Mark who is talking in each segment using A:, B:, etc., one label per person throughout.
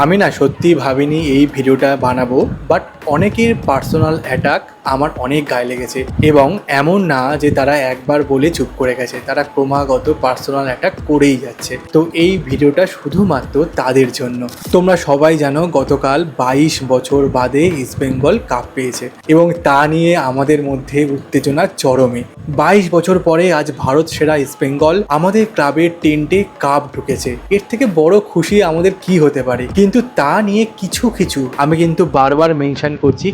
A: আমি না সত্যিই ভাবিনি এই ভিডিওটা বানাবো, বাট অনেকের পার্সোনাল অ্যাটাক আমার অনেক গায়ে লেগেছে। এবং এমন না যে তারা একবার বলে চুপ করে গেছে, তারা ক্রমাগত পার্সোনাল অ্যাটাক করেই যাচ্ছে। তো এই ভিডিওটা শুধুমাত্র তাদের জন্য। তোমরা সবাই জানো গতকাল 22 বছর বাদে ইস্টবেঙ্গল কাপ পেয়েছে এবং তা নিয়ে আমাদের মধ্যে উত্তেজনা চরমে। 22 বছর পরে আজ ভারত সেরা ইস্টবেঙ্গল আমাদের ক্লাবের টেন্টে কাপ ঢুকেছে। এর থেকে বড় খুশি আমাদের কি হতে পারে? কিন্তু তা নিয়ে কিছু আমি কিন্তু বারবার মেনশন করছি,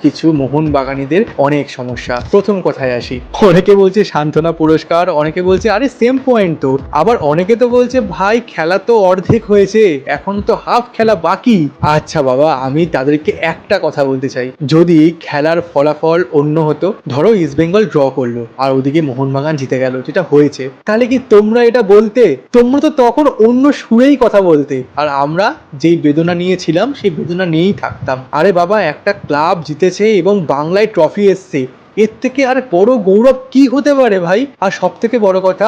A: কিছু মোহনবাগানীদের অনেক সমস্যা। প্রথম কথায় আসি, অনেকে বলছে সান্ত্বনা পুরস্কার, অনেকে বলছে আরে সেম পয়েন্ট তো, আবার অনেকে তো বলছে ভাই খেলা তো অর্ধেক হয়েছে, এখন তো হাফ খেলা বাকি। আচ্ছা বাবা, আমি তাদেরকে একটা কথা বলতে চাই, যদি খেলার ফলাফল অন্য হতো, ধরো ইস্টবেঙ্গল ড্র করলো আর ওদিকে মোহনবাগান জিতে গেল, যেটা হয়েছে, তাহলে কি তোমরা এটা বলতে? তোমরা তো তখন অন্য সুরেই কথা বলতে, আর আমরা যেই বেদনা নিয়েছিলাম সেই বেদনা নিয়েই থাকতাম। আরে বাবা, একটা ক্লাব জিতেছে এবং বাংলায় ট্রফি এসছে, এর থেকে আর বড় গৌরব কি হতে পারে ভাই? আর সব থেকে বড় কথা,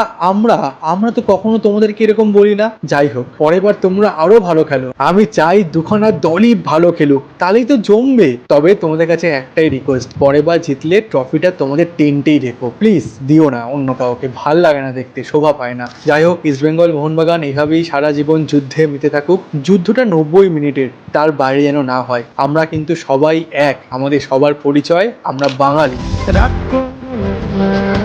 A: আমরা তো কখনো তোমাদেরকে এরকম বলি না। যাই হোক, পরের বার তোমরা আরো ভালো খেলো। আমি চাই দুখানা দলই ভালো খেলুক, তাহলেই তো জমবে। তবে তোমাদের কাছে একটাই রিকোয়েস্ট, পরের বার জিতলে ট্রফিটা তোমাদের টেন্টেই রেখো, প্লিজ দিও না অন্য কাউকে, ভাল লাগে না দেখতে, শোভা পায় না। যাই হোক, ইস্টবেঙ্গল মোহনবাগান এভাবেই সারা জীবন যুদ্ধে মেতে থাকুক। যুদ্ধটা 90 মিনিটের, তার বাইরে যেন না হয়। আমরা কিন্তু সবাই এক, আমাদের সবার পরিচয় আমরা বাঙালি।
B: রাগ করো না।